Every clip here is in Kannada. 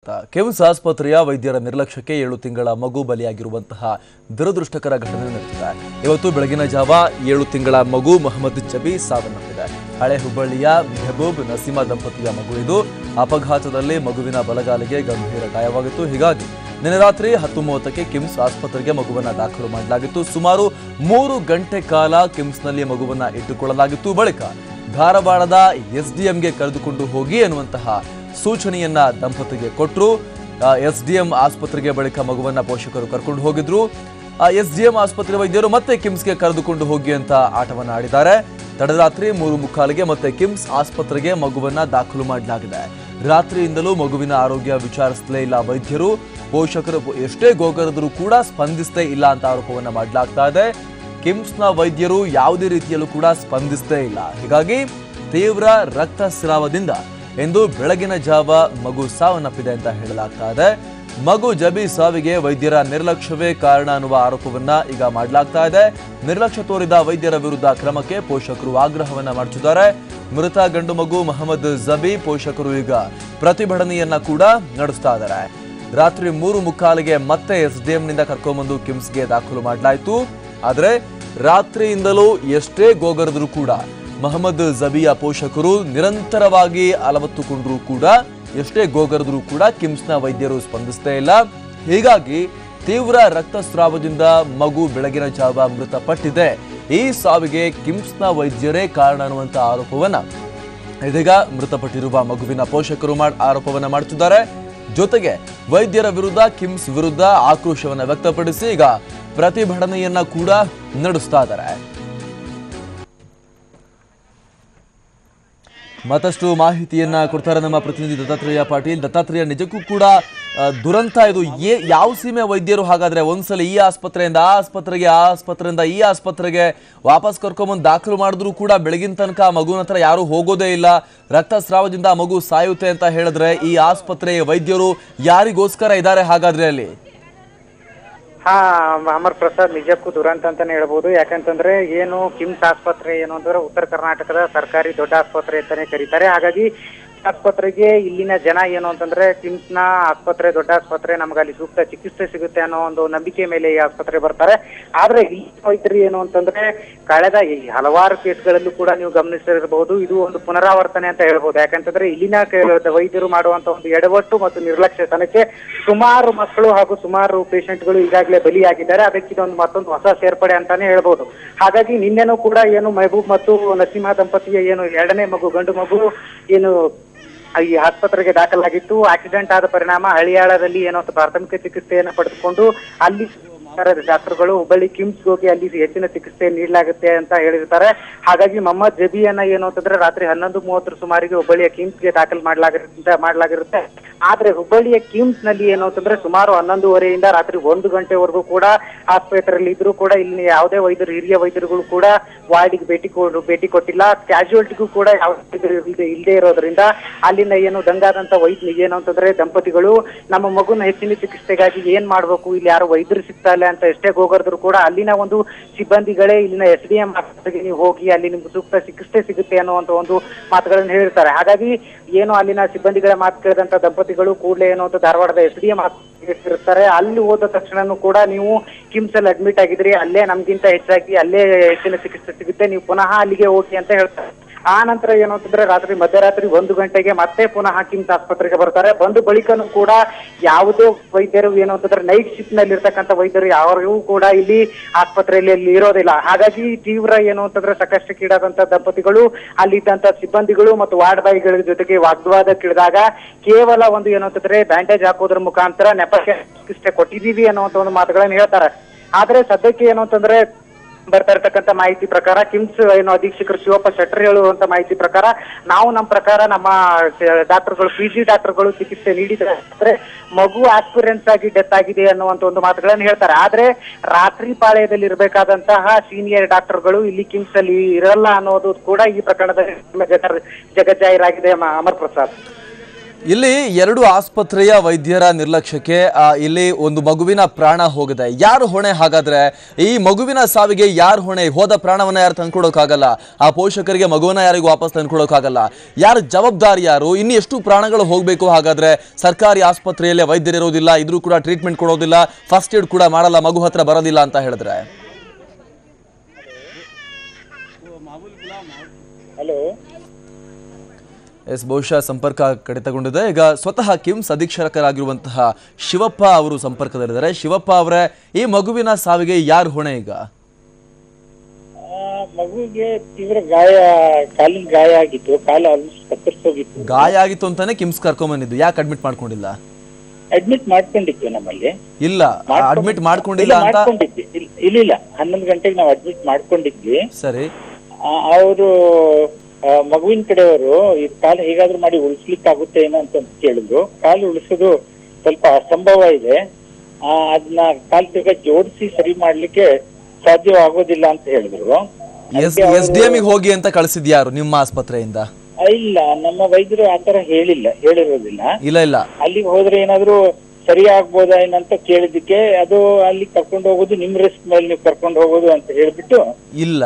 ಸ್ವಾಗತ. ಕಿಮ್ಸ್ ಆಸ್ಪತ್ರೆಯ ವೈದ್ಯರ ನಿರ್ಲಕ್ಷ್ಯಕ್ಕೆ 7 ತಿಂಗಳ ಮಗು ಬಲಿಯಾಗಿರುವಂತಹ ದುರದೃಷ್ಟಕರ ಘಟನೆ ನಡೆದಿದೆ. ಇವತ್ತು ಬೆಳಗಿನ ಜಾವ 7 ತಿಂಗಳ ಮಗು ಮೊಹಮ್ಮದ್ ಜಬಿ ಸಾವನ್ನಪ್ಪಿದೆ. ಹಳೆ ಹುಬ್ಬಳ್ಳಿಯ ಮೆಹಬೂಬ್ ನಸೀಮಾ ದಂಪತಿಯ ಮಗು ಇದು. ಅಪಘಾತದಲ್ಲಿ ಮಗುವಿನ ಬಲಗಾಲಿಗೆ ಗಂಭೀರ ಗಾಯವಾಗಿತ್ತು. ಹೀಗಾಗಿ ನಿನ್ನೆ ರಾತ್ರಿ 10:30ಕ್ಕೆ ಕಿಮ್ಸ್ ಆಸ್ಪತ್ರೆಗೆ ಮಗುವನ್ನು ದಾಖಲು ಮಾಡಲಾಗಿತ್ತು. ಸುಮಾರು 3 ಗಂಟೆ ಕಾಲ ಕಿಮ್ಸ್ನಲ್ಲಿ ಮಗುವನ್ನು ಇಟ್ಟುಕೊಳ್ಳಲಾಗಿತ್ತು. ಬಳಿಕ ಧಾರವಾಡದ ಎಸ್ಡಿಎಂಗೆ ಕರೆದುಕೊಂಡು ಹೋಗಿ ಎನ್ನುವಂತಹ ಸೂಚನೆಯನ್ನ ದಂಪತಿಗೆ ಕೊಟ್ಟರು. ಎಸ್ಡಿಎಂ ಆಸ್ಪತ್ರೆಗೆ ಬಳಿಕ ಮಗುವನ್ನ ಪೋಷಕರು ಕರ್ಕೊಂಡು ಹೋಗಿದ್ರು. ಎಸ್ಡಿಎಂ ಆಸ್ಪತ್ರೆ ವೈದ್ಯರು ಮತ್ತೆ ಕಿಮ್ಸ್ಗೆ ಕರೆದುಕೊಂಡು ಹೋಗಿ ಅಂತ ಆಟವನ್ನ ಆಡಿದ್ದಾರೆ. ತಡರಾತ್ರಿ 3:45ಗೆ ಮತ್ತೆ ಕಿಮ್ಸ್ ಆಸ್ಪತ್ರೆಗೆ ಮಗುವನ್ನ ದಾಖಲು ಮಾಡಲಾಗಿದೆ. ರಾತ್ರಿಯಿಂದಲೂ ಮಗುವಿನ ಆರೋಗ್ಯ ವಿಚಾರಿಸಲೇ ಇಲ್ಲ ವೈದ್ಯರು. ಪೋಷಕರು ಎಷ್ಟೇ ಗೋಗರೆದರೂ ಕೂಡ ಸ್ಪಂದಿಸದೇ ಇಲ್ಲ ಅಂತ ಆರೋಪವನ್ನ ಮಾಡಲಾಗ್ತಾ ಇದೆ. ಕಿಮ್ಸ್ನ ವೈದ್ಯರು ಯಾವುದೇ ರೀತಿಯಲ್ಲೂ ಕೂಡ ಸ್ಪಂದಿಸದೇ ಇಲ್ಲ. ಹೀಗಾಗಿ ತೀವ್ರ ರಕ್ತಸ್ರಾವದಿಂದ ಎಂದು ಬೆಳಗಿನ ಜಾವ ಮಗು ಸಾವನ್ನಪ್ಪಿದೆ ಅಂತ ಹೇಳಲಾಗ್ತಾ ಇದೆ. ಮಗು ಜಬಿ ಸಾವಿಗೆ ವೈದ್ಯರ ನಿರ್ಲಕ್ಷ್ಯವೇ ಕಾರಣ ಅನ್ನುವ ಆರೋಪವನ್ನ ಈಗ ಮಾಡಲಾಗ್ತಾ ಇದೆ. ನಿರ್ಲಕ್ಷ್ಯ ತೋರಿದ ವೈದ್ಯರ ವಿರುದ್ಧ ಕ್ರಮಕ್ಕೆ ಪೋಷಕರು ಆಗ್ರಹವನ್ನ ಮಾಡುತ್ತಿದ್ದಾರೆ. ಮೃತ ಗಂಡು ಮಗು ಮೊಹಮ್ಮದ್ ಜಬಿ ಪೋಷಕರು ಈಗ ಪ್ರತಿಭಟನೆಯನ್ನ ಕೂಡ ನಡೆಸ್ತಾ ಇದ್ದಾರೆ. ರಾತ್ರಿ 3:45ಗೆ ಮತ್ತೆ ಎಸ್ಡಿಎಂನಿಂದ ಕರ್ಕೊಂಡ್ಬಂದು ಕಿಮ್ಸ್ಗೆ ದಾಖಲು ಮಾಡಲಾಯಿತು. ಆದರೆ ರಾತ್ರಿಯಿಂದಲೂ ಎಷ್ಟೇ ಗೋಗರೆದರೂ ಕೂಡ ಮೊಹಮ್ಮದ್ ಜಬಿಯ ಪೋಷಕರು ನಿರಂತರವಾಗಿ ಅಲವತ್ತುಕೊಂಡರೂ ಕೂಡ ಎಷ್ಟೇ ಗೋಗರೆದರೂ ಕೂಡ ಕಿಮ್ಸ್ನ ವೈದ್ಯರು ಸ್ಪಂದಿಸದೇ ಇಲ್ಲ. ಹೀಗಾಗಿ ತೀವ್ರ ರಕ್ತಸ್ರಾವದಿಂದ ಮಗು ಬೆಳಗಿನ ಜಾವ ಮೃತಪಟ್ಟಿದೆ. ಈ ಸಾವಿಗೆ ಕಿಮ್ಸ್ನ ವೈದ್ಯರೇ ಕಾರಣ ಅನ್ನುವಂಥ ಆರೋಪವನ್ನ ಇದೀಗ ಮೃತಪಟ್ಟಿರುವ ಮಗುವಿನ ಪೋಷಕರು ಆರೋಪವನ್ನ ಮಾಡುತ್ತಿದ್ದಾರೆ. ಜೊತೆಗೆ ವೈದ್ಯರ ವಿರುದ್ಧ ಕಿಮ್ಸ್ ವಿರುದ್ಧ ಆಕ್ರೋಶವನ್ನ ವ್ಯಕ್ತಪಡಿಸಿ ಈಗ ಪ್ರತಿಭಟನೆಯನ್ನ ಕೂಡ ನಡೆಸ್ತಾ ಇದ್ದಾರೆ. ಮತ್ತಷ್ಟು ಮಾಹಿತಿಯನ್ನ ಕೊಡ್ತಾರೆ ನಮ್ಮ ಪ್ರತಿನಿಧಿ ದತ್ತಾತ್ರೇಯ ಪಾಟೀಲ್. ದತ್ತಾತ್ರೇಯ, ನಿಜಕ್ಕೂ ಕೂಡ ದುರಂತ ಇದು. ಯಾವ ಸೀಮೆ ವೈದ್ಯರು ಹಾಗಾದ್ರೆ ಒಂದ್ಸಲ ಈ ಆಸ್ಪತ್ರೆಯಿಂದ ಆ ಆಸ್ಪತ್ರೆಗೆ, ಆ ಆಸ್ಪತ್ರೆಯಿಂದ ಈ ಆಸ್ಪತ್ರೆಗೆ ವಾಪಸ್ ಕರ್ಕೊಂಬಂದು ದಾಖಲು ಮಾಡಿದ್ರು ಕೂಡ ಬೆಳಗಿನ ತನಕ ಮಗುವಿನ ಹತ್ರ ಯಾರು ಹೋಗೋದೇ ಇಲ್ಲ. ರಕ್ತಸ್ರಾವದಿಂದ ಮಗು ಸಾಯುತ್ತೆ ಅಂತ ಹೇಳಿದ್ರೆ ಈ ಆಸ್ಪತ್ರೆಯ ವೈದ್ಯರು ಯಾರಿಗೋಸ್ಕರ ಇದ್ದಾರೆ ಹಾಗಾದ್ರೆ ಅಲ್ಲಿ? ಅಮರ್ ಪ್ರಸಾದ್, ನಿಜಕ್ಕೂ ದುರಂತ ಅಂತಾನೆ ಹೇಳ್ಬೋದು. ಯಾಕಂತಂದ್ರೆ ಏನು ಕಿಮ್ಸ್ ಆಸ್ಪತ್ರೆ ಏನು ಅಂತಂದ್ರೆ ಉತ್ತರ ಕರ್ನಾಟಕದ ಸರ್ಕಾರಿ ದೊಡ್ಡ ಆಸ್ಪತ್ರೆ ಅಂತಾನೆ ಕರೀತಾರೆ. ಹಾಗಾಗಿ ಆಸ್ಪತ್ರೆಗೆ ಇಲ್ಲಿನ ಜನ ಏನು ಅಂತಂದ್ರೆ ಕಿಮ್ಸ್ನ ಆಸ್ಪತ್ರೆ ದೊಡ್ಡ ಆಸ್ಪತ್ರೆ, ನಮ್ಗೆ ಅಲ್ಲಿ ಸೂಕ್ತ ಚಿಕಿತ್ಸೆ ಸಿಗುತ್ತೆ ಅನ್ನೋ ಒಂದು ನಂಬಿಕೆ ಮೇಲೆ ಈ ಆಸ್ಪತ್ರೆ ಬರ್ತಾರೆ. ಆದ್ರೆ ಈ ವೈದ್ಯರು ಏನು ಅಂತಂದ್ರೆ ಕಳೆದ ಹಲವಾರು ಕೇಸ್ಗಳಲ್ಲೂ ಕೂಡ ನೀವು ಗಮನಿಸಿರಬಹುದು, ಇದು ಒಂದು ಪುನರಾವರ್ತನೆ ಅಂತ ಹೇಳ್ಬೋದು. ಯಾಕಂತಂದ್ರೆ ಇಲ್ಲಿನ ವೈದ್ಯರು ಮಾಡುವಂತ ಒಂದು ಎಡವಟ್ಟು ಮತ್ತು ನಿರ್ಲಕ್ಷ್ಯತನಕ್ಕೆ ಸುಮಾರು ಮಕ್ಕಳು ಹಾಗೂ ಸುಮಾರು ಪೇಷಂಟ್ಗಳು ಈಗಾಗಲೇ ಬಲಿಯಾಗಿದ್ದಾರೆ. ಅದಕ್ಕೆ ಇದೊಂದು ಮತ್ತೊಂದು ಹೊಸ ಸೇರ್ಪಡೆ ಅಂತಾನೆ ಹೇಳ್ಬೋದು. ಹಾಗಾಗಿ ನಿನ್ನೆನೂ ಕೂಡ ಏನು ಮೆಹಬೂಬ್ ಮತ್ತು ನಸೀಮಾ ದಂಪತಿಯ ಏನು 2ನೇ ಮಗು ಗಂಡು ಮಗು ಏನು ಈ ಆಸ್ಪತ್ರೆಗೆ ದಾಖಲಾಗಿತ್ತು. ಆಕ್ಸಿಡೆಂಟ್ ಆದ ಪರಿಣಾಮ ಹಳಿಯಾಳದಲ್ಲಿ ಏನೋ ಪ್ರಾಥಮಿಕ ಚಿಕಿತ್ಸೆಯನ್ನು ಪಡೆದುಕೊಂಡು ಅಲ್ಲಿ ಡಾಕ್ಟರ್ಗಳು ಹುಬ್ಬಳ್ಳಿ ಕಿಮ್ಸ್ ಹೋಗಿ ಅಲ್ಲಿ ಹೆಚ್ಚಿನ ಚಿಕಿತ್ಸೆ ನೀಡಲಾಗುತ್ತೆ ಅಂತ ಹೇಳಿರ್ತಾರೆ. ಹಾಗಾಗಿ ಮೊಹಮ್ಮದ್ ಜಬಿಯನ್ನ ಏನು ಅಂತಂದ್ರೆ ರಾತ್ರಿ 11:30 ಸುಮಾರಿಗೆ ಹುಬ್ಬಳ್ಳಿಯ ಕಿಮ್ಸ್ಗೆ ದಾಖಲು ಮಾಡಲಾಗಿರುತ್ತೆ. ಆದ್ರೆ ಹುಬ್ಬಳ್ಳಿಯ ಕಿಮ್ಸ್ ನಲ್ಲಿ ಏನು ಅಂತಂದ್ರೆ ಸುಮಾರು 11:30ಯಿಂದ ರಾತ್ರಿ 1 ಗಂಟೆವರೆಗೂ ಕೂಡ ಆಸ್ಪತ್ರೆಯಲ್ಲಿ ಇದ್ರೂ ಕೂಡ ಇಲ್ಲಿ ಯಾವುದೇ ವೈದ್ಯರು, ಹಿರಿಯ ವೈದ್ಯರುಗಳು ಕೂಡ ವಾರ್ಡಿಗೆ ಭೇಟಿ ಕೊಟ್ಟಿಲ್ಲ. ಕ್ಯಾಶುಯಾಲಿಟಿಗೂ ಕೂಡ ಯಾವ ಇಲ್ಲದೆ ಇರೋದ್ರಿಂದ ಅಲ್ಲಿಂದ ಏನು ದಂಗಾದಂತ ವೈದ್ಯ ಏನು ಅಂತಂದ್ರೆ ದಂಪತಿಗಳು ನಮ್ಮ ಮಗುನ ಹೆಚ್ಚಿನ ಚಿಕಿತ್ಸೆಗಾಗಿ ಏನ್ ಮಾಡ್ಬೇಕು, ಇಲ್ಲಿ ಯಾರು ವೈದ್ಯರು ಸಿಗ್ತಾ ಇಲ್ಲ ಅಂತ ಎಷ್ಟೇ ಗೋಗರ್ದ್ರು ಕೂಡ ಅಲ್ಲಿನ ಒಂದು ಸಿಬ್ಬಂದಿಗಳೇ ಇಲ್ಲಿನ ಎಸ್ಡಿಎಂ ಆಸ್ಪತ್ರೆಗೆ ನೀವು ಹೋಗಿ ಅಲ್ಲಿ ನಿಮ್ಗೆ ಸೂಕ್ತ ಚಿಕಿತ್ಸೆ ಸಿಗುತ್ತೆ ಅನ್ನುವಂತ ಒಂದು ಮಾತುಗಳನ್ನು ಹೇಳಿರ್ತಾರೆ. ಹಾಗಾಗಿ ಏನು ಅಲ್ಲಿನ ಸಿಬ್ಬಂದಿಗಳ ಮಾತು ಕೇಳಿದಂತ ದಂಪತಿಗಳು ಕೂಡಲೇ ಏನು ಅಂತ ಧಾರವಾಡದ ಎಸ್ಡಿಎಂ ಆಸ್ಪತ್ರೆಗೆ ಇರ್ತಾರೆ. ಅಲ್ಲಿ ಹೋದ ತಕ್ಷಣ ಕೂಡ ನೀವು ಕಿಮ್ಸ್ ಅಲ್ಲಿ ಅಡ್ಮಿಟ್ ಆಗಿದ್ರಿ, ಅಲ್ಲೇ ನಮ್ಗಿಂತ ಹೆಚ್ಚಾಗಿ ಅಲ್ಲೇ ಹೆಚ್ಚಿನ ಚಿಕಿತ್ಸೆ ಸಿಗುತ್ತೆ, ನೀವು ಪುನಃ ಅಲ್ಲಿಗೆ ಹೋಗಿ ಅಂತ ಹೇಳ್ತಾರೆ. ಆ ನಂತರ ಏನು ಅಂತಂದ್ರೆ ಮಧ್ಯರಾತ್ರಿ 1 ಗಂಟೆಗೆ ಮತ್ತೆ ಪುನಃ ಕಿಮ್ಸ್ ಆಸ್ಪತ್ರೆಗೆ ಬರ್ತಾರೆ. ಬಂದು ಬಳಿಕನೂ ಕೂಡ ಯಾವುದೇ ವೈದ್ಯರು ಏನು ಅಂತಂದ್ರೆ ನೈಟ್ ಶಿಫ್ಟ್ ನಲ್ಲಿ ಇರ್ತಕ್ಕಂಥ ವೈದ್ಯರು ಯಾರಿಗೂ ಕೂಡ ಇಲ್ಲಿ ಆಸ್ಪತ್ರೆಯಲ್ಲಿ ಇರೋದಿಲ್ಲ. ಹಾಗಾಗಿ ತೀವ್ರ ಏನು ಅಂತಂದ್ರೆ ಸಂಕಷ್ಟಕ್ಕೀಡಾದಂತ ದಂಪತಿಗಳು ಅಲ್ಲಿದ್ದಂತ ಸಿಬ್ಬಂದಿಗಳು ಮತ್ತು ವಾರ್ಡ್ ಬಾಯ್ಗಳ ಜೊತೆಗೆ ವಾಗ್ವಾದಕ್ಕಿಳಿದಾಗ ಕೇವಲ ಒಂದು ಏನು ಅಂತಂದ್ರೆ ಬ್ಯಾಂಡೇಜ್ ಹಾಕೋದ್ರ ಮುಖಾಂತರ ನೆಪಕ್ಕೆ ಚಿಕಿತ್ಸೆ ಕೊಟ್ಟಿದೀವಿ ಅನ್ನುವಂತ ಒಂದು ಮಾತುಗಳನ್ನು ಹೇಳ್ತಾರೆ. ಆದ್ರೆ ಸದ್ಯಕ್ಕೆ ಏನು ಅಂತಂದ್ರೆ ಬರ್ತಾ ಇರ್ತಕ್ಕಂಥ ಮಾಹಿತಿ ಪ್ರಕಾರ ಕಿಮ್ಸ್ ಏನು ಅಧೀಕ್ಷಕರು ಶಿವಪ್ಪ ಶೆಟ್ಟರ್ ಹೇಳುವಂತ ಮಾಹಿತಿ ಪ್ರಕಾರ ನಮ್ಮ ಪ್ರಕಾರ ನಮ್ಮ ಡಾಕ್ಟರ್ಗಳು, PG ಡಾಕ್ಟರ್ಗಳು ಚಿಕಿತ್ಸೆ ನೀಡಿದ್ರೆ ಮಗು ಆಸ್ಪಿರೆನ್ಸ್ ಆಗಿ ಡೆತ್ ಆಗಿದೆ ಅನ್ನುವಂತ ಒಂದು ಮಾತುಗಳನ್ನು ಹೇಳ್ತಾರೆ. ಆದ್ರೆ ರಾತ್ರಿ ಪಾಳ್ಯದಲ್ಲಿ ಇರಬೇಕಾದಂತಹ ಸೀನಿಯರ್ ಡಾಕ್ಟರ್ಗಳು ಇಲ್ಲಿ ಕಿಮ್ಸ್ ಅಲ್ಲಿ ಇರಲ್ಲ ಅನ್ನೋದು ಕೂಡ ಈ ಪ್ರಕರಣದ ಜಗಜ್ಜಾಹೀರಾಗಿದೆ. ಅಮರ್ ಪ್ರಸಾದ್. ಇಲ್ಲಿ ಎರಡು ಆಸ್ಪತ್ರೆಯ ವೈದ್ಯರ ನಿರ್ಲಕ್ಷ್ಯಕ್ಕೆ ಇಲ್ಲಿ ಒಂದು ಮಗುವಿನ ಪ್ರಾಣ ಹೋಗಿದೆ. ಯಾರು ಹೊಣೆ? ಹಾಗಾದ್ರೆ ಈ ಮಗುವಿನ ಸಾವಿಗೆ ಯಾರು ಹೊಣೆ? ಹೋದ ಪ್ರಾಣವನ್ನ ಯಾರು ತಂದ್ಕೊಡೋಕ್ಕಾಗಲ್ಲ, ಆ ಪೋಷಕರಿಗೆ ಮಗುವನ್ನ ಯಾರಿಗೂ ವಾಪಸ್ ತಂದ್ಕೊಡೋಕ್ಕಾಗಲ್ಲ. ಯಾರ ಜವಾಬ್ದಾರಿ ಯಾರು? ಇನ್ನು ಎಷ್ಟು ಪ್ರಾಣಗಳು ಹೋಗಬೇಕು? ಹಾಗಾದ್ರೆ ಸರ್ಕಾರಿ ಆಸ್ಪತ್ರೆಯಲ್ಲೇ ವೈದ್ಯರಿರೋದಿಲ್ಲ, ಇದ್ರೂ ಕೂಡ ಟ್ರೀಟ್ಮೆಂಟ್ ಕೊಡೋದಿಲ್ಲ, ಫಸ್ಟ್ ಏಡ್ ಕೂಡ ಮಾಡಲ್ಲ, ಮಗು ಹತ್ರ ಬರೋದಿಲ್ಲ ಅಂತ ಹೇಳಿದ್ರೆ. ಹಲೋ ಎಸ್, ಬಹುಶಃ ಸಂಪರ್ಕ ಕಡಿತಗೊಂಡಿದೆ. ಈಗ ಸ್ವತಃ ಕಿಮ್ಸ್ ಅಧೀಕ್ಷಕರಾಗಿರುವಂತಹ ಶಿವಪ್ಪ ಅವರು ಸಂಪರ್ಕದಲ್ಲಿದ್ದಾರೆ. ಶಿವಪ್ಪ ಅವರೇ, ಈ ಮಗುವಿನ ಸಾವಿಗೆ ಯಾರು ಹೊಣೆ? ಈಗ ಮಗುವಿಗೆ ತೀವ್ರ ಗಾಯ, ಕಾಲಿನ ಗಾಯ ಆಗಿತ್ತು, ಕಾಲು ಆಲ್ಮೋಸ್ಟ್ ಕತ್ತರಿಸೋಗಿತ್ತು. ಗಾಯ ಆಗಿತ್ತು ಅಂತಾನೆ ಕಿಮ್ಸ್ ಕರ್ಕೊಂಬಂದಿದ್ದು, ಯಾಕೆ ಅಡ್ಮಿಟ್ ಮಾಡ್ಕೊಂಡಿಲ್ಲ? ಅಡ್ಮಿಟ್ ಮಾಡ್ಕೊಂಡಿದ್ವಿ ನಮ್ಮಲ್ಲಿ. ಇಲ್ಲ, ಅಡ್ಮಿಟ್ ಮಾಡ್ಕೊಂಡಿಲ್ಲ ಅಂತ ಇಲ್ಲ 11 ಗಂಟೆಗೆ ನಾವು ಅಡ್ಮಿಟ್ ಮಾಡ್ಕೊಂಡಿದ್ವಿ. ಸರಿ. ಅವರು ಮಗುವಿನ ಕಡೆಯವರು ಈ ಕಾಲು ಹೇಗಾದ್ರೂ ಮಾಡಿ ಉಳಿಸ್ಲಿಕ್ಕೆ ಆಗುತ್ತೆ ಏನೋ ಅಂತ ಕೇಳಿದ್ರು. ಕಾಲು ಉಳಿಸೋದು ಸ್ವಲ್ಪ ಅಸಂಭವ ಇದೆ, ಅದನ್ನ ಕಾಲು ತಿರ್ಗ ಜೋಡಿಸಿ ಸರಿ ಮಾಡ್ಲಿಕ್ಕೆ ಸಾಧ್ಯವಾಗೋದಿಲ್ಲ ಅಂತ ಹೇಳಿದ್ರು. SDM ಹೋಗಿ ಅಂತ ಕಳಿಸಿದ್ಯಾರು ನಿಮ್ಮ ಆಸ್ಪತ್ರೆಯಿಂದ? ಇಲ್ಲ, ನಮ್ಮ ವೈದ್ಯರು ಆತರ ಹೇಳಿರೋದಿಲ್ಲ. ಇಲ್ಲ, ಅಲ್ಲಿಗೆ ಹೋದ್ರೆ ಏನಾದ್ರು ಸರಿ ಆಗ್ಬೋದಾ ಏನಂತ ಕೇಳಿದಕ್ಕೆ, ಅದು ಅಲ್ಲಿ ಕರ್ಕೊಂಡು ಹೋಗೋದು ನಿಮ್ ರಿಸ್ಕ್ ಮೇಲೆ ನೀವು ಕರ್ಕೊಂಡು ಹೋಗೋದು ಅಂತ ಹೇಳ್ಬಿಟ್ಟು, ಇಲ್ಲ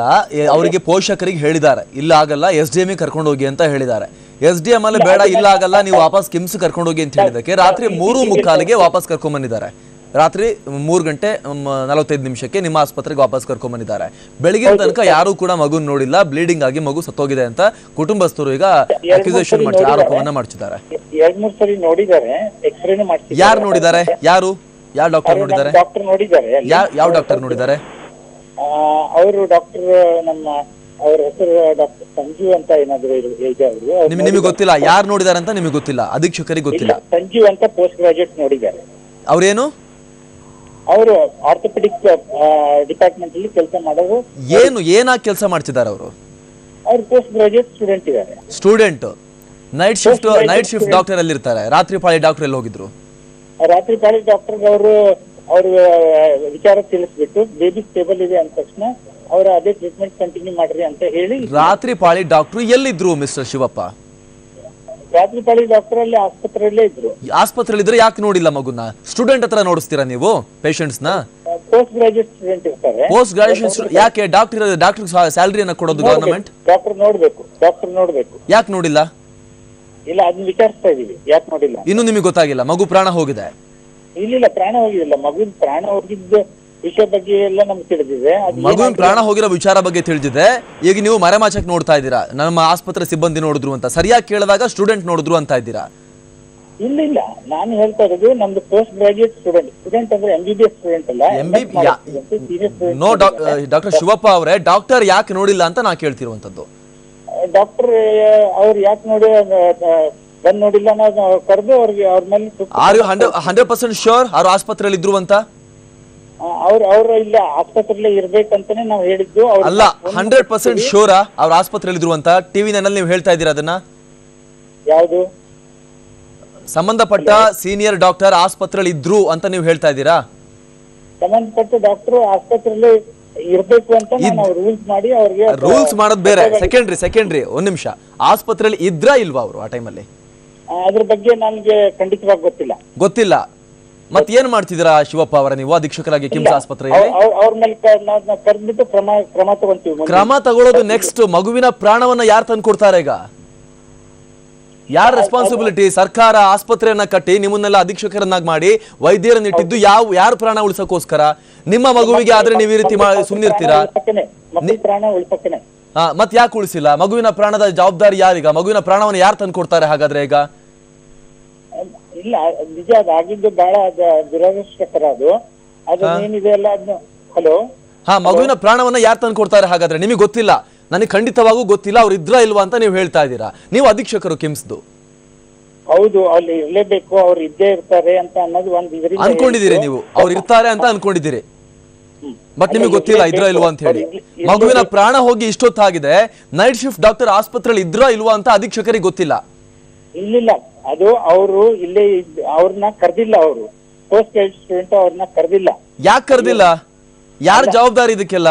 ಅವರಿಗೆ ಪೋಷಕರಿಗೆ ಹೇಳಿದ್ದಾರೆ, ಇಲ್ಲ ಆಗಲ್ಲ SDM ಕರ್ಕೊಂಡು ಹೋಗಿ ಅಂತ ಹೇಳಿದ್ದಾರೆ. SDM ಅಲ್ಲಿ ಬೇಡ, ಇಲ್ಲ ಆಗಲ್ಲ, ನೀವು ವಾಪಸ್ ಕಿಮ್ಸ್ ಕರ್ಕೊಂಡು ಹೋಗಿ ಅಂತ ಹೇಳಿದಕ್ಕೆ ರಾತ್ರಿ 3:45ಗೆ ವಾಪಸ್ ಕರ್ಕೊಂಡ್ ಬಂದಿದ್ದಾರೆ. ರಾತ್ರಿ 3 ಗಂಟೆ 45 ನಿಮಿಷಕ್ಕೆ ನಿಮ್ಮ ಆಸ್ಪತ್ರೆಗೆ ವಾಪಸ್ ಕರ್ಕೊಂಡ್ ಬಂದಿದ್ದಾರೆ. ಬೆಳಗಿನ ತನಕ ಯಾರು ಕೂಡ ಮಗುನ್ ನೋಡಿಲ್ಲ, ಬ್ಲೀಡಿಂಗ್ ಆಗಿ ಮಗು ಸತ್ತೋಗಿದೆ ಅಂತ ಕುಟುಂಬಸ್ಥರು ಈಗ ಅಕ್ಯುಸೇಷನ್ ಮಾಡ್ತಾರೆ, ಆರೋಪವನ್ನ ಮಾಡ್ತಿದ್ದಾರೆ. 2-3 ಸರಿ ನೋಡಿದ್ದಾರೆ, ಎಕ್ಸ್ರೇನು ಮಾಡ್ತಿದ್ದಾರೆ. ಯಾರು ನೋಡಿದ್ದಾರೆ? ಯಾರು ಡಾಕ್ಟರ್ ನೋಡಿದ್ದಾರೆ? ಡಾಕ್ಟರ್ ನೋಡಿದ್ದಾರೆ. ಯಾವ ಡಾಕ್ಟರ್ ನೋಡಿದ್ದಾರೆ? ಅವರು ಡಾಕ್ಟರ್, ನಮ್ಮ ಅವ್ರ ಹೆಸರು ಡಾಕ್ಟರ್ ಸಂಜೀವ್ ಅಂತ ಏನಾದ್ರು ಇದೆ. ಅವರು ನಿಮಗೆ ಗೊತ್ತಿಲ್ಲ ಯಾರು ನೋಡಿದ್ದಾರೆ ಅಂತ? ನಿಮಗೆ ಗೊತ್ತಿಲ್ಲ? ಅಧೀಕ್ಷಕರಿಗೆ ಗೊತ್ತಿಲ್ಲ? ಸಂಜೀವ್ ಅಂತ ಪೋಸ್ಟ್ ಗ್ರಾಜುಯೇಟ್ ನೋಡಿದ್ದಾರೆ. ಅವ್ರೇನು? ಅವರು ಆರ್ಥೋಪೆಡಿಕ್ ಡಿಪಾರ್ಟ್ಮೆಂಟ್ ಅಲ್ಲಿ ಕೆಲಸ ಮಾಡೋರು. ಏನಾಗಿ ಕೆಲಸ ಮಾಡ್ತಿದ್ದಾರೆ ಅವರು? ಅವ್ರು ಪೋಸ್ಟ್ ಗ್ರಾಜುಯೇಟ್ ಸ್ಟೂಡೆಂಟ್ ಇದ್ದಾರೆ. ಸ್ಟೂಡೆಂಟ್. ನೈಟ್ ಶಿಫ್ಟ್ ಡಾಕ್ಟರ್ ಅಲ್ಲಿ ಇರ್ತಾರೆ. ರಾತ್ರಿ ಪಾಳಿ ಡಾಕ್ಟರ್ ಎಲ್ಲಿ ಹೋಗಿದ್ರು? ರಾತ್ರಿ ಪಾಳಿ ಡಾಕ್ಟರ್ ಅವರು ವಿಚಾರ ತಿಳಿಸ್ಬಿಟ್ಟು ಬೇಬಿ ಸ್ಟೇಬಲ್ ಇದೆ ಅಂದ ತಕ್ಷಣ ಅವರು ಅದೇ ಟ್ರೀಟ್ಮೆಂಟ್ ಕಂಟಿನ್ಯೂ ಮಾಡ್ರಿ ಅಂತ ಹೇಳಿ. ರಾತ್ರಿ ಪಾಳಿ ಡಾಕ್ಟರ್ ಎಲ್ಲಿದ್ರು ಮಿಸ್ಟರ್ ಶಿವಪ್ಪ? ರಾತ್ರಿ ಪಾಳಿ ಡಾಕ್ಟರ್ ಅಲ್ಲಿ ಆಸ್ಪತ್ರೆಯಲ್ಲೇ ಇದ್ರು. ಆಸ್ಪತ್ರೆಯಲ್ಲಿ ಇದ್ರೆ ಯಾಕೆ ನೋಡಿಲ್ಲ ಮಗುನ? ಸ್ಟೂಡೆಂಟ್ ಹತ್ರ ನೋಡಿಸ್ತೀರಾ ನೀವು ಪೇಷಂಟ್ಸ್ ನ? ಪೋಸ್ಟ್ ಗ್ರಾಜುಯೇಟ್ ಸ್ಟೂಡೆಂಟ್ ಇರ್ತಾರೆ. ಪೋಸ್ಟ್ ಗ್ರಾಜುಯೇಷನ್ ಯಾಕೆ? ಡಾಕ್ಟರ್ ಸ್ಯಾಲರಿಯನ್ನ ಕೊಡೋದು ಗವರ್ನಮೆಂಟ್. ಡಾಕ್ಟರ್ ನೋಡ್ಬೇಕು. ಯಾಕೆ ನೋಡಿಲ್ಲ? ಇಲ್ಲ, ಅದನ್ನ ವಿಚಾರಿಸ್ತಾ ಇದೀವಿ, ಯಾಕೆ ನೋಡಿಲ್ಲ ಇನ್ನು ನಿಮಗೆ ಗೊತ್ತಾಗಿಲ್ಲ? ಮಗು ಪ್ರಾಣ ಹೋಗಿದೆ? ಇಲ್ಲ, ಪ್ರಾಣ ಹೋಗಿಲ್ಲ. ಮಗುವಿನ ಪ್ರಾಣ ಹೋಗಿದ್ದ ವಿಷಯ ಬಗ್ಗೆ ಎಲ್ಲ ನಮ್ಗೆ ತಿಳಿದಿದೆ. ಮಗುವಿನ ಪ್ರಾಣ ಹೋಗಿರೋ ವಿಚಾರ ಬಗ್ಗೆ ತಿಳಿದಿದೆ. ಈಗ ನೀವು ಮರೆಮಾಚಕ್ ನೋಡ್ತಾ ಇದ್ದೀರಾ, ನಮ್ಮ ಆಸ್ಪತ್ರೆ ಸಿಬ್ಬಂದಿ ನೋಡಿದ್ರು ಅಂತ. ಸರಿಯಾಗಿ ಕೇಳಿದಾಗ ಸ್ಟೂಡೆಂಟ್ ನೋಡಿದ್ರು ಅಂತ ಇದ್ದೀರಾ? ಇಲ್ಲ, ನಾನು ಹೇಳ್ತಾ ಇರೋದು ನಮ್ದು ಪೋಸ್ಟ್ ಗ್ರಾಜುಯೇಟ್ ಸ್ಟೂಡೆಂಟ್ ಅಂದ್ರೆ MBBS ಸ್ಟೂಡೆಂಟ್ ಅಲ್ಲ. ನೋ ಡಾಕ್ಟರ್ ಶಿವಪ್ಪ ಅವರೇ, ಡಾಕ್ಟರ್ ಯಾಕೆ ನೋಡಿಲ್ಲ ಅಂತ ನಾ ಕೇಳ್ತಿರುವಂತದ್ದು. ಡಾಕ್ಟರ್ ಅವ್ರು ಯಾಕೆ ಬಂದ್ ನೋಡಿಲ್ಲ, ನಾವು ಕರೆದು ಅವ್ರಿಗೆ ಅವ್ರ ಮೇಲೆ 100% ಶೋರ್ ಅವ್ರು ಆಸ್ಪತ್ರೆಯಲ್ಲಿ ಇದ್ರು ಅಂತ? ಅವ್ರು ಇಲ್ಲ ಆಸ್ಪತ್ರೆಯಲ್ಲೇ ಇರ್ಬೇಕಂತಾನೆ ನಾವು ಹೇಳಿದ್ದು. ಅಲ್ಲ, 100% ಶೋರಾ ಅವ್ರ ಆಸ್ಪತ್ರೆಯಲ್ಲಿ ಇದ್ರು ಅಂತ? ಟಿವಿ ನಲ್ಲಿ ನೀವು ಹೇಳ್ತಾ ಇದ್ದೀರಾ ಅದನ್ನ? ಯಾವುದು? ಸಂಬಂಧಪಟ್ಟ ಸೀನಿಯರ್ ಡಾಕ್ಟರ್ ಆಸ್ಪತ್ರೆಯಲ್ಲಿ ಇದ್ರು ಅಂತ ನೀವು ಹೇಳ್ತಾ ಇದ್ದೀರಾ? ಸಂಬಂಧಪಟ್ಟ ಡಾಕ್ಟರ್ ಆಸ್ಪತ್ರೆಯಲ್ಲೇ ಇರ್ಬೇಕು ಅಂತ ನಾವು ರೂಲ್ಸ್ ಮಾಡಿ ಅವ್ರಿಗೆ. ರೂಲ್ಸ್ ಮಾಡೋದು ಬೇರೆ, ಸೆಕೆಂಡ್ರಿ ಒಂದ್ ನಿಮಿಷ. ಆಸ್ಪತ್ರೆಯಲ್ಲಿ ಇದ್ರಾ ಇಲ್ವಾ ಅವರು ಆ ಟೈಮಲ್ಲಿ? ಅದ್ರ ಬಗ್ಗೆ ನನಗೆ ಖಂಡಿತವಾಗಿ ಗೊತ್ತಿಲ್ಲ. ಮತ್ ಏನ್ ಮಾಡ್ತಿದ್ದೀರಾ ಶಿವಪ್ಪ ಅವರ ನೀವು ಅಧೀಕ್ಷಕರಾಗಿ ಕಿಮ್ಸ್ ಆಸ್ಪತ್ರೆಯಲ್ಲಿ? ಅವ್ರ ಮೇಲೆ ಕರೆದ್ಬಿಟ್ಟು ಕ್ರಮ ತಗೊಂತೀವಿ. ಕ್ರಮ ತಗೊಳ್ಳೋದು ನೆಕ್ಸ್ಟ್. ಮಗುವಿನ ಪ್ರಾಣವನ್ನ ಯಾರು ತಂದು ಕೊಡ್ತಾರೆ ಈಗ? ಯಾರ ರೆಸ್ಪಾನ್ಸಿಬಿಲಿಟಿ? ಸರ್ಕಾರ ಆಸ್ಪತ್ರೆಯನ್ನ ಕಟ್ಟಿ ನಿಮ್ಮನ್ನೆಲ್ಲ ಅಧೀಕ್ಷಕರನ್ನಾಗಿ ಮಾಡಿ ವೈದ್ಯರನ್ನ ಇಟ್ಟಿದ್ದು ಯಾರ ಪ್ರಾಣ ಉಳಿಸೋಕೋಸ್ಕರ? ನಿಮ್ಮ ಮಗುವಿಗೆ ಆದ್ರೆ ನೀವು ಈ ರೀತಿ ಸುಮ್ಮನಿರ್ತೀರಾ? ಮತ್ ಯಾಕೆ ಉಳಿಸಿಲ್ಲ? ಮಗುವಿನ ಪ್ರಾಣದ ಜವಾಬ್ದಾರಿ ಯಾರೀಗ? ಮಗುವಿನ ಪ್ರಾಣವನ್ನು ಯಾರು ತಂದು ಕೊಡ್ತಾರೆ ಹಾಗಾದ್ರೆ ಈಗ? ಇಲ್ಲ, ನಿಜ ಅದಾಗಿದ್ದು ಬಹಳ ದುರದೃಷ್ಟಕರ. ಅದೇನಿದೆ ಅಲ್ಲ ಅದನ್ನ. ಹಲೋ, ಮಗುವಿನ ಪ್ರಾಣವನ್ನ ಯಾರು ತಂದು ಕೊಡ್ತಾರೆ ಹಾಗಾದ್ರೆ? ನಿಮಗೆ ಗೊತ್ತಿಲ್ಲ? ನನಗೆ ಖಂಡಿತವಾಗೂ ಗೊತ್ತಿಲ್ಲ. ಅವ್ರು ಇದ್ರಾ ಇಲ್ವಾ ಅಂತ ನೀವು ಹೇಳ್ತಾ ಇದ್ದೀರಾ. ನೀವು ಅಧೀಕ್ಷಕರು ಕಿಮ್ಸ್ದು. ಹೌದು, ಅಲ್ಲಿ ಇರ್ಲೇಬೇಕು, ಅವ್ರು ಇದ್ದೇ ಇರ್ತಾರೆ ಅಂತ ಅನ್ನೋದು ಒಂದು ಅನ್ಕೊಂಡಿದ್ದೀರಿ ನೀವು. ಅವ್ರು ಇರ್ತಾರೆ ಅಂತ ಅನ್ಕೊಂಡಿದ್ದೀರಿ, ಬಟ್ ನಿಮಗೆ ಗೊತ್ತಿಲ್ಲ ಇದ್ರಾ ಇಲ್ವಾ ಅಂತ ಹೇಳಿ. ಮಗುವಿನ ಪ್ರಾಣ ಹೋಗಿ ಇಷ್ಟೊತ್ತಾಗಿದೆ, ನೈಟ್ ಶಿಫ್ಟ್ ಡಾಕ್ಟರ್ ಆಸ್ಪತ್ರೆಯಲ್ಲಿ ಇದ್ರಾ ಇಲ್ವಾ ಅಂತ ಅಧೀಕ್ಷಕರಿಗೆ ಗೊತ್ತಿಲ್ಲ. ಇಲ್ಲ, ಅದು ಅವರು ಇಲ್ಲೇ ಅವ್ರನ್ನ ಕರೆದಿಲ್ಲ. ಅವರು ಪೋಸ್ಟ್ ಗ್ರಾಜುಯೇಟ್ ಸ್ಟೂಡೆಂಟ್ ಅವ್ರನ್ನ ಕರೆದಿಲ್ಲ. ಯಾಕೆ ಕರೆದಿಲ್ಲ? ಯಾರ ಜವಾಬ್ದಾರಿ ಇದಕ್ಕೆಲ್ಲ?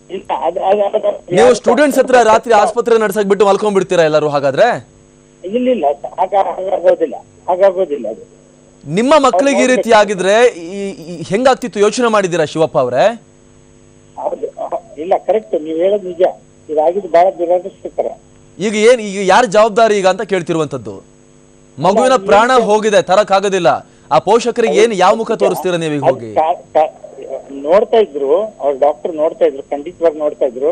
ಇಲ್ಲ, ನೀವು ಸ್ಟೂಡೆಂಟ್ಸ್ ಹತ್ರ ರಾತ್ರಿ ಆಸ್ಪತ್ರೆ ನಡ್ಸಕ್ ಬಿಟ್ಟು ಮಲ್ಕೊಂಡ್ಬಿಡ್ತೀರಾ ಎಲ್ಲರೂ ಹಾಗಾದ್ರೆ? ಇಲ್ಲ ಹಾಗಾಗೋದಿಲ್ಲ ಅದು. ನಿಮ್ಮ ಮಕ್ಕಳಿಗೆ ಈ ರೀತಿ ಆಗಿದ್ರೆ ಹೆಂಗಾಗ್ತಿತ್ತು ಯೋಚನೆ ಮಾಡಿದ್ದೀರಾ ಶಿವಪ್ಪ ಅವರೇ? ಹೌದು, ಇಲ್ಲ ಕರೆಕ್ಟ್, ನೀವ್ ಹೇಳೋದು ನಿಜ. ಇದಾಗಿದ್ದು ಬಹಳ ದುರದೃಷ್ಟಕರ. ಈಗ ಯಾರ ಜವಾಬ್ದಾರಿ ಈಗ ಅಂತ ಕೇಳ್ತಿರುವಂತದ್ದು? ಮಗುವಿನ ಪ್ರಾಣ ಹೋಗಿದೆ, ತರಕ್ ಆಗೋದಿಲ್ಲ. ಆ ಪೋಷಕರಿಗೆ ಏನ್ ಯಾವ ಮುಖ ತೋರಿಸ್ತೀರಾ ನೀವೀಗ ಹೋಗಿ? ನೋಡ್ತಾ ಇದ್ರು, ಅವ್ರ ಡಾಕ್ಟರ್ ನೋಡ್ತಾ ಇದ್ರು, ಖಂಡಿತವಾಗಿ ನೋಡ್ತಾ ಇದ್ರು.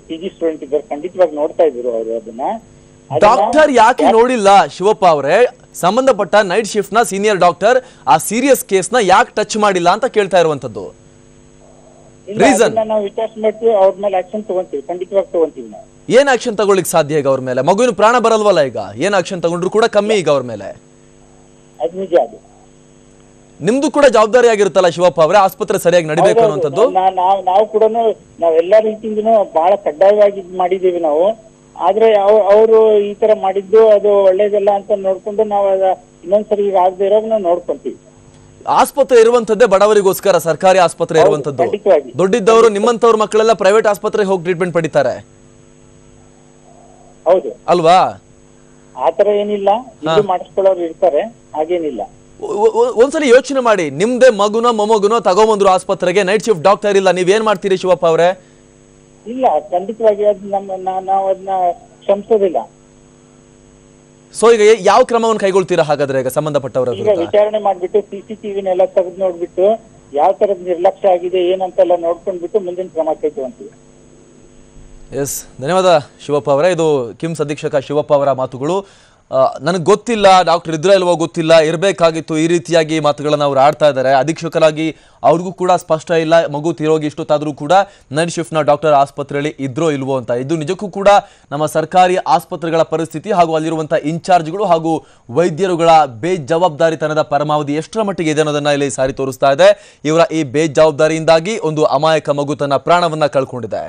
PG ಸ್ಟೂಡೆಂಟ್ ಇದ್ರು, ಖಂಡಿತವಾಗಿ ನೋಡ್ತಾ ಇದ್ರು ಅವರು ಅದನ್ನ. ಡಾಕ್ಟರ್ ಯಾಕೆ ನೋಡಿಲ್ಲ ಶಿವಪ್ಪ ಅವರೇ? ಸಂಬಂಧಪಟ್ಟ ನೈಟ್ ಶಿಫ್ಟ್ ನ ಸೀನಿಯರ್ ಡಾಕ್ಟರ್ ಆ ಸೀರಿಯಸ್ ಕೇಸ್ ನ ಯಾಕೆ ಟಚ್ ಮಾಡಿಲ್ಲ ಅಂತ ಕೇಳ್ತಾ ಇರುವಂತದ್ದು. ರೀಸನ್ ನಾವು ವಿಚಾರ ಮಾಡ್ತೀವಿ, ಅವ್ರ ಮೇಲೆ ಆಕ್ಷನ್ ತಗೊಂತೀವಿ, ಖಂಡಿತವಾಗಿ ತಗೊಂತೀವಿ ನಾವು. ಏನ್ ಆಕ್ಷನ್ ತಗೊಳ್ಳಿಕ್ ಸಾಧ್ಯ ಈಗ ಅವ್ರ ಮೇಲೆ? ಮಗುವಿನ ಪ್ರಾಣ ಬರಲ್ವಲ್ಲ ಈಗ, ಏನ್ ಆಕ್ಷನ್ ತಗೊಂಡ್ರು ಕೂಡ ಕಮ್ಮಿ ಈಗ ಅವ್ರ ಮೇಲೆ. ಅದು ನಿಜ. ಅದು ನಿಮ್ದು ಕೂಡ ಜವಾಬ್ದಾರಿ ಆಗಿರುತ್ತಲ್ಲ ಶಿವಪ್ಪ ಅವರೇ, ಆಸ್ಪತ್ರೆ ಸರಿಯಾಗಿ ನಡಿಬೇಕು ಅನ್ನುವಂಥದ್ದು. ನಾವು ಕೂಡ ನಾವೆಲ್ಲಾ ರೀತಿಯಿಂದನೂ ಬಹಳ ಕಡ್ಡಾಯವಾಗಿ ಮಾಡಿದೀವಿ ನಾವು. ಆದ್ರೆ ಅವರು ಈ ತರ ಮಾಡಿದ್ದು ಅದು ಒಳ್ಳೇದಲ್ಲ ಅಂತ ನೋಡ್ಕೊಂಡು ನಾವು ಇನ್ನೊಂದ್ಸರಿ ಈಗ ಆಗದೆ ಇರೋದು ನಾವು ನೋಡ್ಕೊಂತೀವಿ. ಆಸ್ಪತ್ರೆ ಇರುವಂತದ್ದೇ ಬಡವರಿಗೋಸ್ಕರ, ಸರ್ಕಾರಿ ಆಸ್ಪತ್ರೆ ಇರುವಂತದ್ದು. ದುಡ್ಡಿದ್ದವರು ನಿಮ್ಮಂತವ್ರ ಮಕ್ಕಳೆಲ್ಲ ಪ್ರೈವೇಟ್ ಆಸ್ಪತ್ರೆಗೆ ಹೋಗಿ ಟ್ರೀಟ್ಮೆಂಟ್ ಪಡಿತಾರೆ. ಹೌದು ಅಲ್ವಾ? ಆತರ ಏನಿಲ್ಲ, ಇದು ಮಾಡಿಸ್ಕೊಳ್ಳೋರು ಇರ್ತಾರೆ, ಹಾಗೇನಿಲ್ಲ. ಒಂದ್ಸಲಿ ಯೋಚನೆ ಮಾಡಿ, ನಿಮ್ದೇ ಮಗುನೋ ಮೊಮ್ಮಗುನೋ ತಗೊಂಬಂದ್ರು ಆಸ್ಪತ್ರೆಗೆ, ನೈಟ್ ಶಿಫ್ಟ್ ಡಾಕ್ಟರ್ ಇಲ್ಲ, ನೀವೇನ್ ಮಾಡ್ತೀರಿ ಶಿವಪ್ಪ ಅವರೇ? ಇಲ್ಲ, ಖಂಡಿತವಾಗಿ ನಾವು ಅದನ್ನ ಕ್ಷಮಿಸೋದಿಲ್ಲ. ಸೊ ಈಗ ಯಾವ ಕ್ರಮವನ್ನು ಕೈಗೊಳ್ತೀರಾ ಹಾಗಾದ್ರೆ ಈಗ ಸಂಬಂಧಪಟ್ಟವರ ಈಗ ವಿಚಾರಣೆ ಮಾಡ್ಬಿಟ್ಟು CCTVನೆಲ್ಲ ತೆಗೆದು ನೋಡ್ಬಿಟ್ಟು ಯಾವ ತರದ ನಿರ್ಲಕ್ಷ್ಯ ಆಗಿದೆ ಏನಂತೆಲ್ಲ ನೋಡ್ಕೊಂಡ್ಬಿಟ್ಟು ಮುಂದಿನ ಕ್ರಮ ಕೈಗೊಳ್ತೀವಿ. ಎಸ್, ಧನ್ಯವಾದ ಶಿವಪ್ಪ ಅವರೇ. ಇದು ಕಿಮ್ಸ್ ಅಧೀಕ್ಷಕ ಶಿವಪ್ಪ ಅವರ ಮಾತುಗಳು. ನನಗೆ ಗೊತ್ತಿಲ್ಲ, ಡಾಕ್ಟರ್ ಇದ್ರೆ ಇಲ್ವೋ ಗೊತ್ತಿಲ್ಲ, ಇರಬೇಕಾಗಿತ್ತು, ಈ ರೀತಿಯಾಗಿ ಮಾತುಗಳನ್ನು ಅವ್ರು ಆಡ್ತಾ ಇದ್ದಾರೆ. ಅಧೀಕ್ಷಕರಾಗಿ ಅವ್ರಿಗೂ ಕೂಡ ಸ್ಪಷ್ಟ ಇಲ್ಲ, ಮಗು ತೀರೋಗಿ ಇಷ್ಟೊತ್ತಾದರೂ ಕೂಡ ನೈಟ್ ಶಿಫ್ಟ್ನ ಡಾಕ್ಟರ್ ಆಸ್ಪತ್ರೆಯಲ್ಲಿ ಇದ್ರೋ ಇಲ್ವೋ ಅಂತ. ಇದು ನಿಜಕ್ಕೂ ಕೂಡ ನಮ್ಮ ಸರ್ಕಾರಿ ಆಸ್ಪತ್ರೆಗಳ ಪರಿಸ್ಥಿತಿ ಹಾಗೂ ಅಲ್ಲಿರುವಂಥ ಇನ್ಚಾರ್ಜ್ಗಳು ಹಾಗೂ ವೈದ್ಯರುಗಳ ಬೇಜವಾಬ್ದಾರಿತನದ ಪರಮಾವಧಿ ಎಷ್ಟರ ಮಟ್ಟಿಗೆ ಇದೆ ಅನ್ನೋದನ್ನ ಇಲ್ಲಿ ಸಾರಿ ತೋರಿಸ್ತಾ ಇದೆ. ಇವರ ಈ ಬೇಜವಾಬ್ದಾರಿಯಿಂದಾಗಿ ಒಂದು ಅಮಾಯಕ ಮಗು ತನ್ನ ಪ್ರಾಣವನ್ನ ಕಳ್ಕೊಂಡಿದೆ.